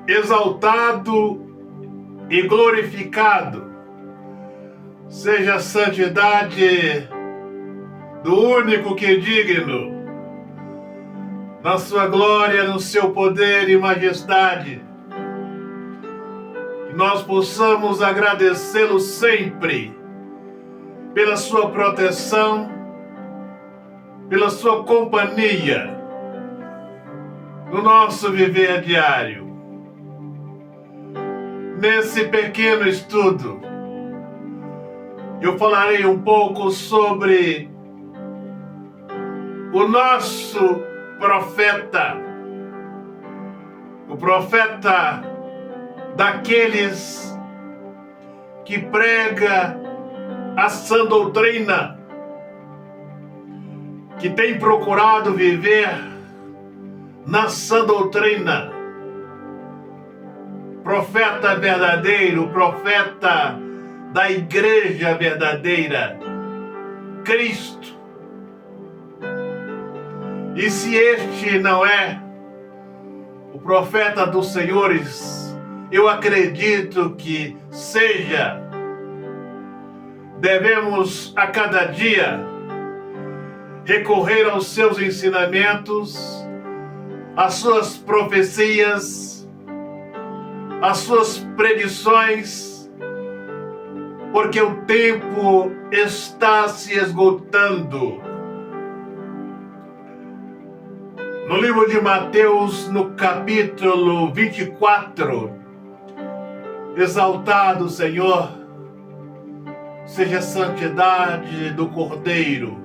exaltado e glorificado seja a santidade do único que é digno, na sua glória, no seu poder e majestade. Que nós possamos agradecê-lo sempre pela sua proteção, pela sua companhia no nosso viver diário. Nesse pequeno estudo, eu falarei um pouco sobre o nosso profeta, o profeta daqueles que prega a sã doutrina, que tem procurado viver na sã doutrina. Profeta verdadeiro, profeta da igreja verdadeira, Cristo. E se este não é o profeta dos senhores, eu acredito que seja. Devemos a cada dia recorrer aos seus ensinamentos, às suas profecias, às suas predições, porque o tempo está se esgotando. No livro de Mateus, no capítulo 24, exaltado Senhor, seja a santidade do Cordeiro,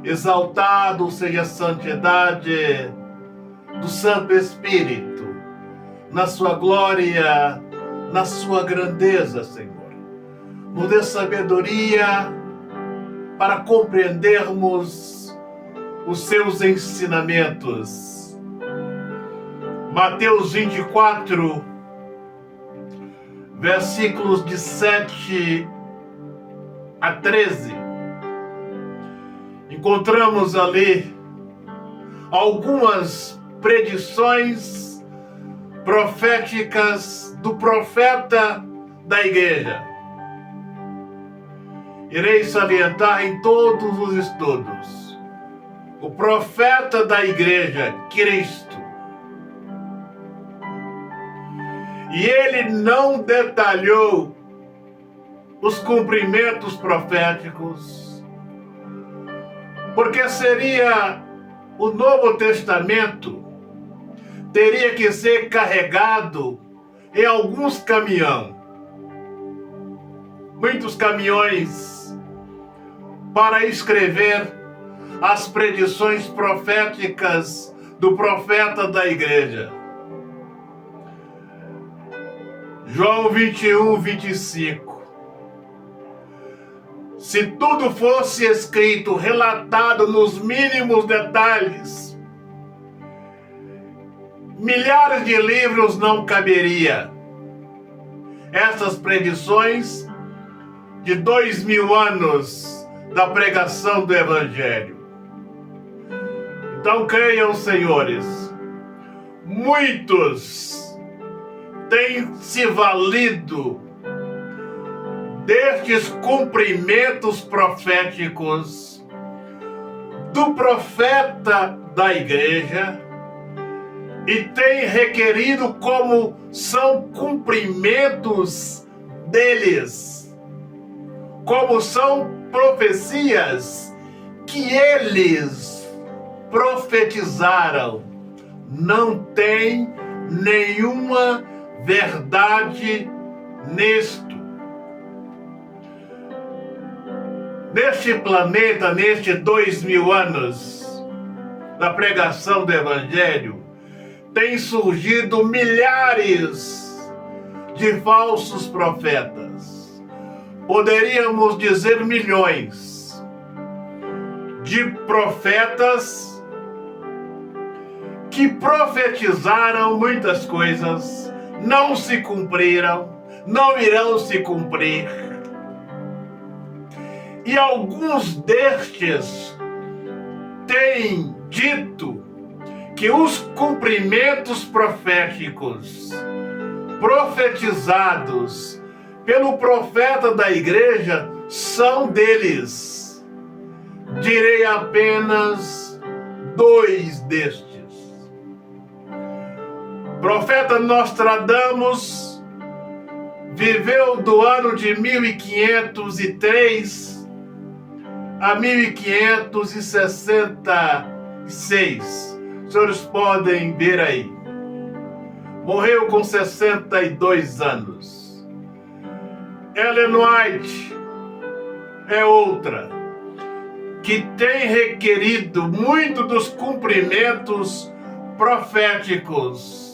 exaltado seja a santidade do Santo Espírito, na sua glória, na sua grandeza, Senhor. Nos dê sabedoria para compreendermos os seus ensinamentos. Mateus 24, versículos de 7 a 13. Encontramos ali algumas predições proféticas do profeta da igreja. Irei salientar em todos os estudos o profeta da igreja, Cristo. E ele não detalhou os cumprimentos proféticos, porque seria o Novo Testamento teria que ser carregado em alguns caminhões, muitos caminhões, para escrever as predições proféticas do profeta da igreja. João 21, 25. Se tudo fosse escrito, relatado nos mínimos detalhes, milhares de livros não caberia. Essas predições de 2000 anos da pregação do Evangelho. Então creiam, senhores, muitos têm se valido destes cumprimentos proféticos do profeta da igreja e têm requerido como são cumprimentos deles, como são profecias que eles profetizaram. Não tem nenhuma verdade nisto. Neste planeta, nestes 2000 anos da pregação do Evangelho, tem surgido milhares de falsos profetas. Poderíamos dizer milhões de profetas que profetizaram muitas coisas, não se cumpriram, não irão se cumprir. E alguns destes têm dito que os cumprimentos proféticos profetizados pelo profeta da igreja são deles. Direi apenas 2 destes. O profeta Nostradamus viveu do ano de 1503 a 1566. Os senhores podem ver aí. Morreu com 62 anos. Ellen White é outra que tem requerido muito dos cumprimentos proféticos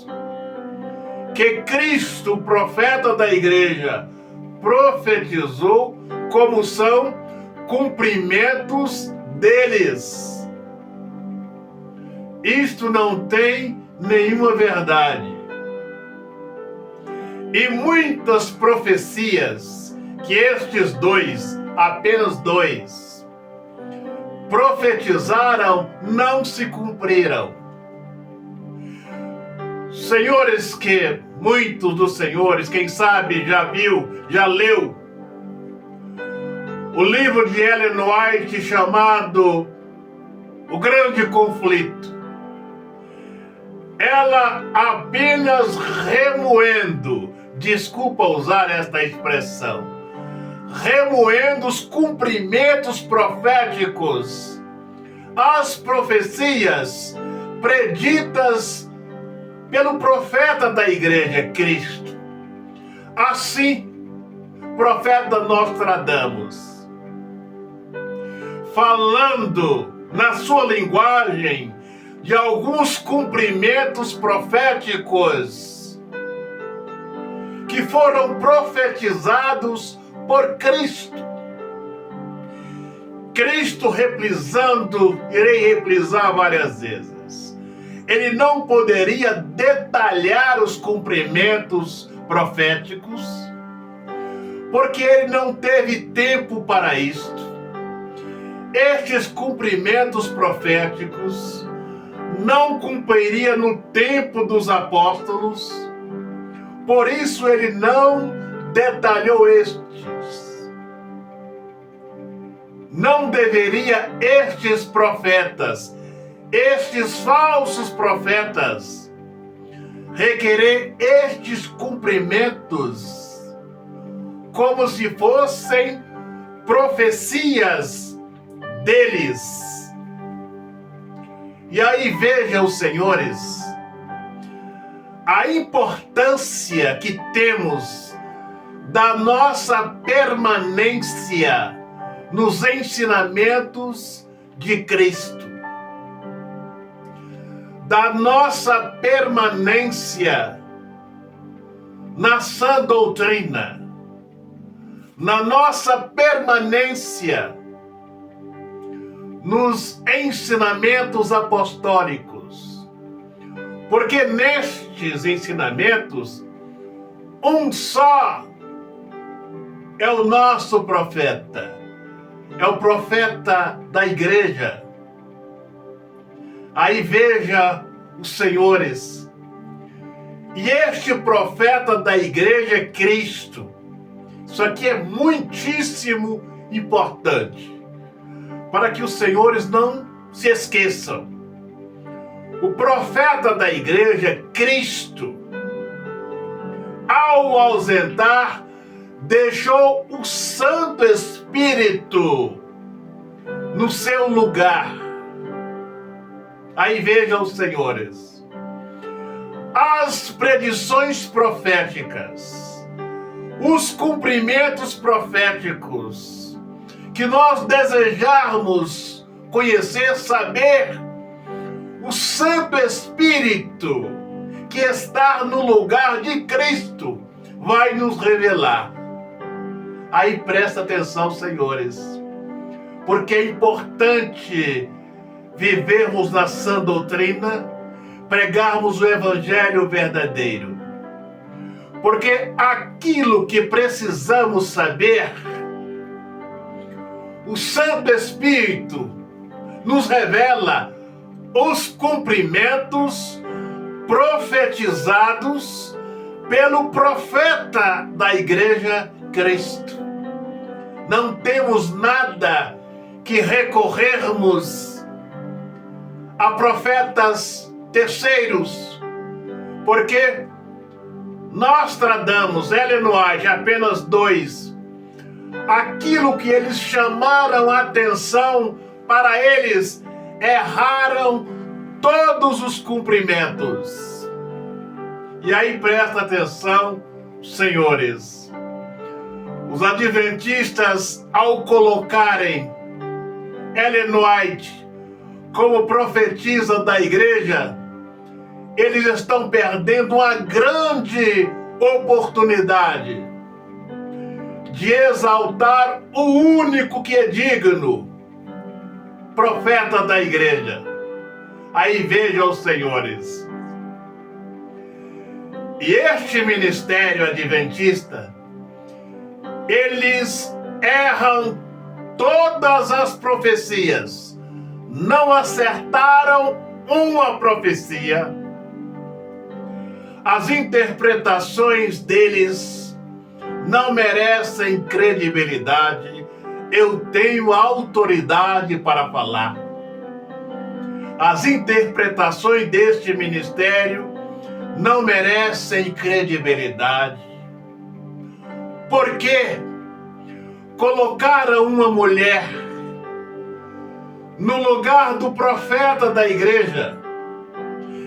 que Cristo, profeta da igreja, profetizou, como são cumprimentos deles. Isto não tem nenhuma verdade. E muitas profecias que estes 2, apenas 2, profetizaram, não se cumpriram. Senhores que, muitos dos senhores, quem sabe já viu, já leu o livro de Ellen White chamado O Grande Conflito. Ela apenas remoendo, desculpa usar esta expressão, remoendo os cumprimentos proféticos, as profecias preditas pelo profeta da igreja, Cristo. Assim, profeta Nostradamus, falando na sua linguagem de alguns cumprimentos proféticos que foram profetizados por Cristo. Cristo reprisando, irei reprisar várias vezes. Ele não poderia detalhar os cumprimentos proféticos, porque ele não teve tempo para isto. Estes cumprimentos proféticos não cumpriria no tempo dos apóstolos, por isso ele não detalhou estes. Não deveria estes profetas, estes falsos profetas, requerer estes cumprimentos como se fossem profecias deles. E aí vejam, senhores, a importância que temos da nossa permanência nos ensinamentos de Cristo, da nossa permanência na sã doutrina, na nossa permanência nos ensinamentos apostólicos, porque nestes ensinamentos, um só é o nosso profeta, é o profeta da igreja. Aí veja os senhores, e este profeta da igreja é Cristo. Isso aqui é muitíssimo importante, para que os senhores não se esqueçam. O profeta da igreja é Cristo. Ao ausentar, deixou o Santo Espírito no seu lugar. Aí vejam os senhores, as predições proféticas, os cumprimentos proféticos que nós desejarmos conhecer, saber, o Santo Espírito que está no lugar de Cristo vai nos revelar. Aí presta atenção, senhores, porque é importante vivermos na sã doutrina, pregarmos o evangelho verdadeiro. Porque aquilo que precisamos saber, o Santo Espírito nos revela os cumprimentos profetizados pelo profeta da Igreja Cristo. Não temos nada que recorrermos a profetas terceiros, porque nós tratamos, Ellen White, apenas 2, aquilo que eles chamaram a atenção, para eles erraram todos os cumprimentos. E aí presta atenção, senhores, os adventistas, ao colocarem Ellen White como profetisa da igreja, eles estão perdendo uma grande oportunidade de exaltar o único que é digno, profeta da igreja. Aí vejam, senhores, e este ministério adventista, eles erram todas as profecias, não acertaram uma profecia. As interpretações deles não merecem credibilidade. Eu tenho autoridade para falar. As interpretações deste ministério não merecem credibilidade. Porque colocaram uma mulher no lugar do profeta da igreja.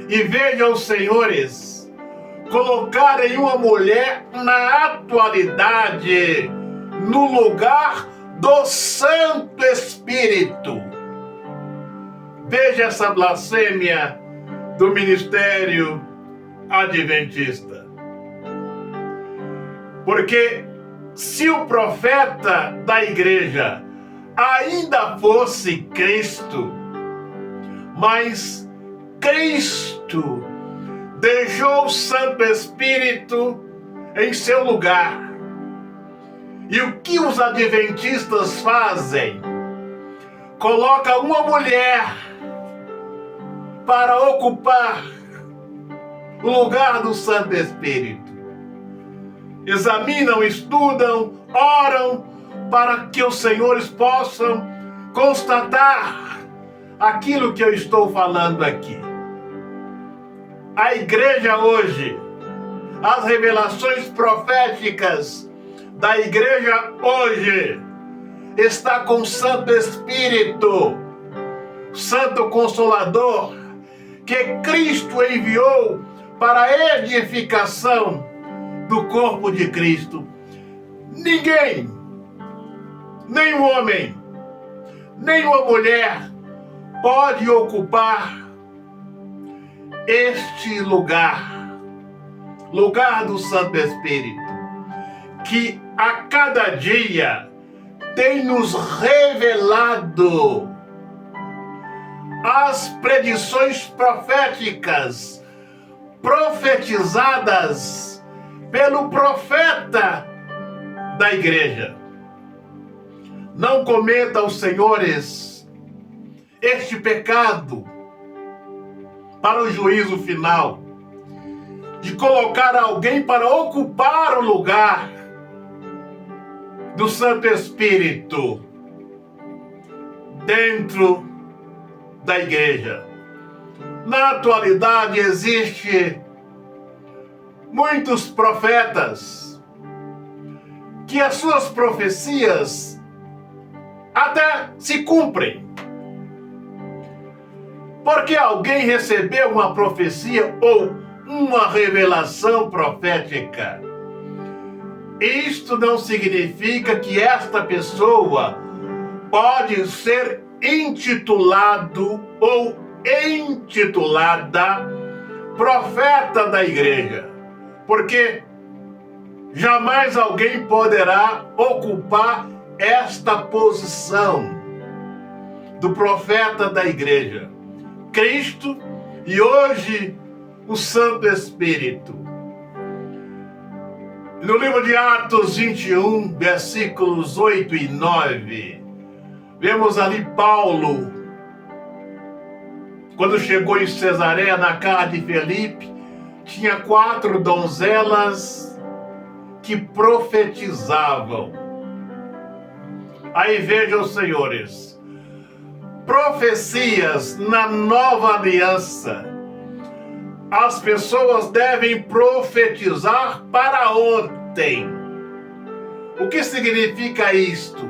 E vejam, senhores, colocarem uma mulher na atualidade no lugar do Santo Espírito. Veja essa blasfêmia do ministério adventista. Porque se o profeta da igreja ainda fosse Cristo, mas Cristo deixou o Santo Espírito em seu lugar. E o que os adventistas fazem? Coloca uma mulher para ocupar o lugar do Santo Espírito. Examinam, estudam, oram para que os senhores possam constatar aquilo que eu estou falando aqui. A igreja hoje, as revelações proféticas da igreja hoje, está com o Santo Espírito, Santo Consolador, que Cristo enviou para a edificação do corpo de Cristo. Ninguém, nem um homem, nem uma mulher pode ocupar este lugar do Santo Espírito, que a cada dia tem nos revelado as predições proféticas profetizadas pelo profeta da igreja. Não cometam, senhores, este pecado para o juízo final, de colocar alguém para ocupar o lugar do Santo Espírito dentro da igreja. Na atualidade existe muitos profetas que as suas profecias até se cumprem. Porque alguém recebeu uma profecia ou uma revelação profética, isto não significa que esta pessoa pode ser intitulado ou intitulada profeta da igreja, porque jamais alguém poderá ocupar esta posição do profeta da igreja. Cristo e hoje o Santo Espírito. No livro de Atos 21, versículos 8 e 9, vemos ali Paulo quando chegou em Cesareia, na casa de Felipe, tinha 4 donzelas que profetizavam. Aí vejam, senhores, profecias na nova aliança. As pessoas devem profetizar para ontem. O que significa isto?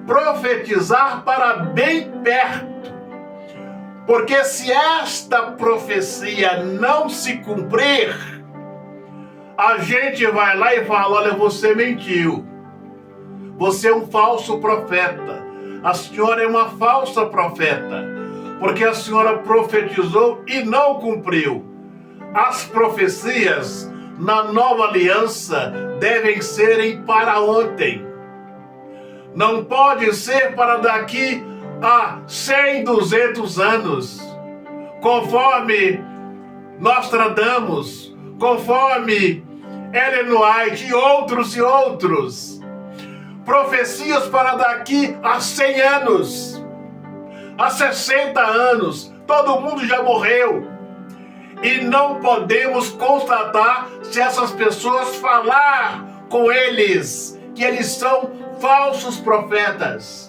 Profetizar para bem perto. Porque se esta profecia não se cumprir, a gente vai lá e fala: olha, você mentiu. Você é um falso profeta. A senhora é uma falsa profeta, porque a senhora profetizou e não cumpriu. As profecias na nova aliança devem serem para ontem. Não pode ser para daqui a 100, 200 anos, conforme Nostradamus, conforme Ellen White e outros. Profecias para daqui a 100 anos, a 60 anos, todo mundo já morreu. E não podemos constatar se essas pessoas falar com eles que eles são falsos profetas.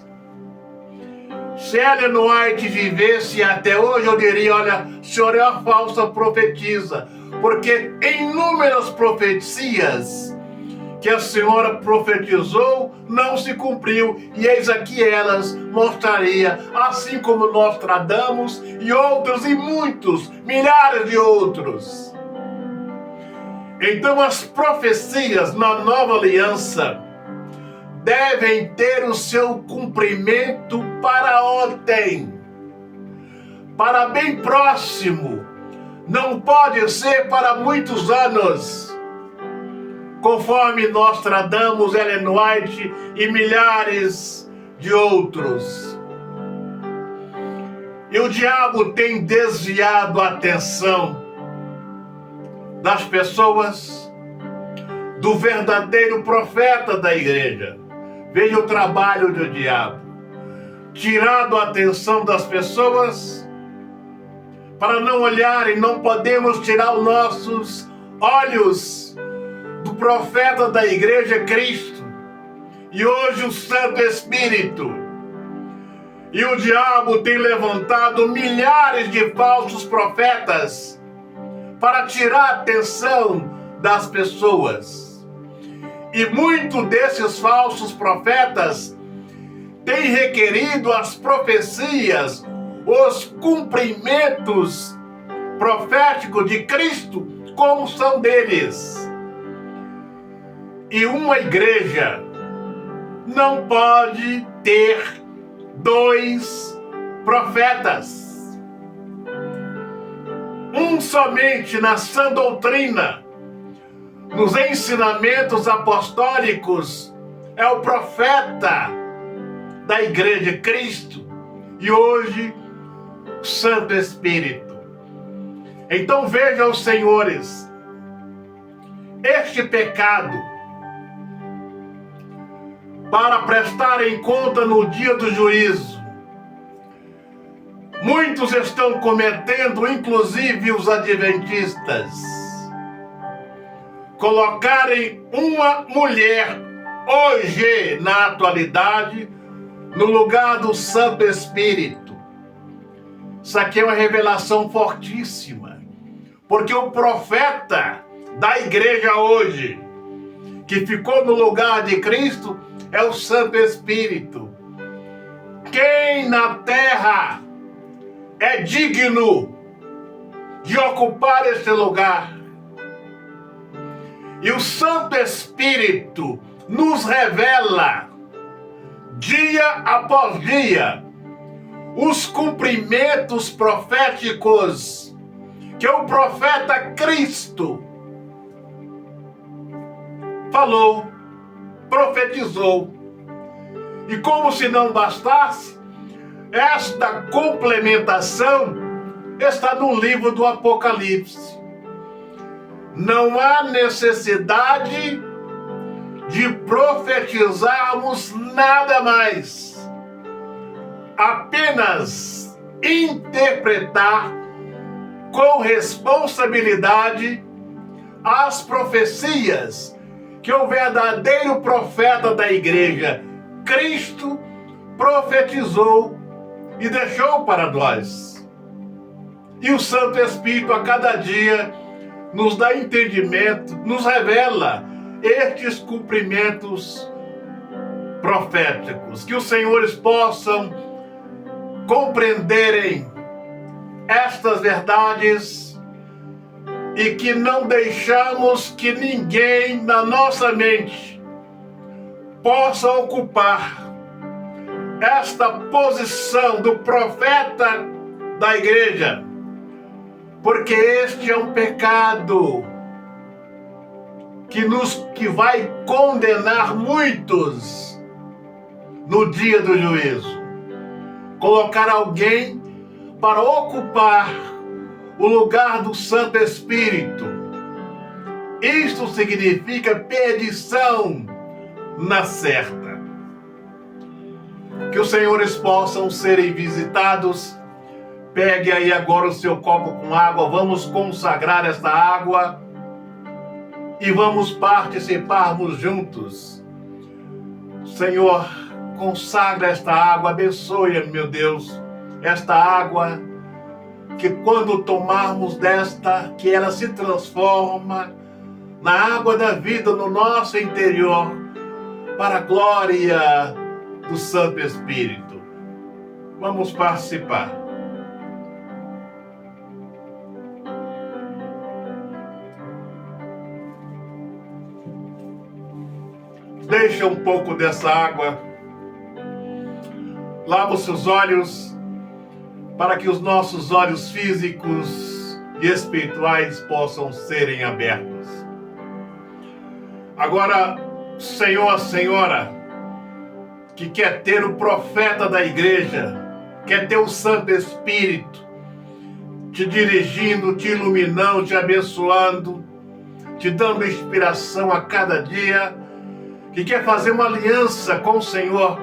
Se Ellen White vivesse até hoje, eu diria: olha, a senhora é uma falsa profetisa, porque inúmeras profecias que a senhora profetizou não se cumpriu, e eis aqui elas mostraria, assim como Nostradamus e outros, e muitos, milhares de outros. Então as profecias na nova aliança devem ter o seu cumprimento para ontem, para bem próximo, não pode ser para muitos anos, conforme Nostradamus, Ellen White e milhares de outros. E o diabo tem desviado a atenção das pessoas do verdadeiro profeta da igreja. Veja o trabalho do diabo: tirado a atenção das pessoas para não olharem. Não podemos tirar os nossos olhos do profeta da igreja, Cristo, e hoje o Santo Espírito. E o diabo tem levantado milhares de falsos profetas para tirar a atenção das pessoas. E muitos desses falsos profetas têm requerido as profecias, os cumprimentos proféticos de Cristo, como são deles. E uma igreja não pode ter 2 profetas. Um somente na sã doutrina, nos ensinamentos apostólicos, é o profeta da igreja, Cristo, e hoje o Santo Espírito. Então vejam, senhores, este pecado, para prestarem conta no dia do juízo, muitos estão cometendo, inclusive os adventistas, colocarem uma mulher, hoje, na atualidade, no lugar do Santo Espírito. Isso aqui é uma revelação fortíssima, porque o profeta da igreja hoje, que ficou no lugar de Cristo, é o Santo Espírito. Quem na terra é digno de ocupar esse lugar? E o Santo Espírito nos revela, dia após dia, os cumprimentos proféticos que o profeta Cristo falou, profetizou. E como se não bastasse, esta complementação está no livro do Apocalipse. Não há necessidade de profetizarmos nada mais. Apenas interpretar com responsabilidade as profecias que o verdadeiro profeta da igreja, Cristo, profetizou e deixou para nós. E o Santo Espírito a cada dia nos dá entendimento, nos revela estes cumprimentos proféticos, que os senhores possam compreenderem estas verdades e que não deixamos que ninguém na nossa mente possa ocupar esta posição do profeta da igreja, porque este é um pecado que vai condenar muitos no dia do juízo. Colocar alguém para ocupar o lugar do Santo Espírito. Isto significa perdição na certa. Que os senhores possam serem visitados. Pegue aí agora o seu copo com água. Vamos consagrar esta água e vamos participarmos juntos. Senhor, consagra esta água, abençoe, meu Deus, esta água, que quando tomarmos desta, que ela se transforma na água da vida no nosso interior, para a glória do Santo Espírito. Vamos participar. Deixa um pouco dessa água. Lava os seus olhos, para que os nossos olhos físicos e espirituais possam serem abertos. Agora, Senhor, Senhora, que quer ter o profeta da igreja, quer ter o Santo Espírito te dirigindo, te iluminando, te abençoando, te dando inspiração a cada dia, que quer fazer uma aliança com o Senhor,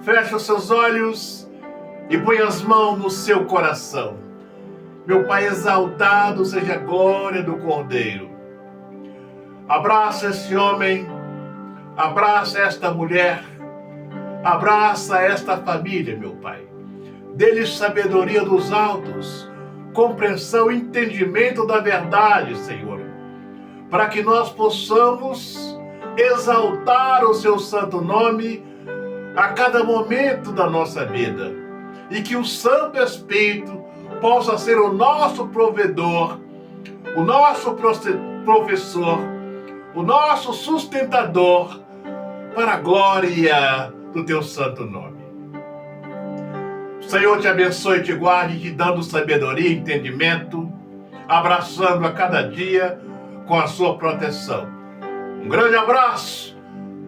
feche os seus olhos e põe as mãos no seu coração. Meu Pai, exaltado seja a glória do Cordeiro. Abraça esse homem, abraça esta mulher, abraça esta família, meu Pai. Dê-lhes sabedoria dos altos, compreensão e entendimento da verdade, Senhor, para que nós possamos exaltar o seu santo nome a cada momento da nossa vida, e que o Santo Espírito possa ser o nosso provedor, o nosso professor, o nosso sustentador, para a glória do teu santo nome. O Senhor te abençoe e te guarde, te dando sabedoria e entendimento, abraçando a cada dia com a sua proteção. Um grande abraço,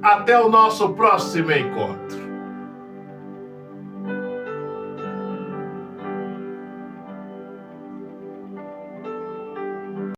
até o nosso próximo encontro.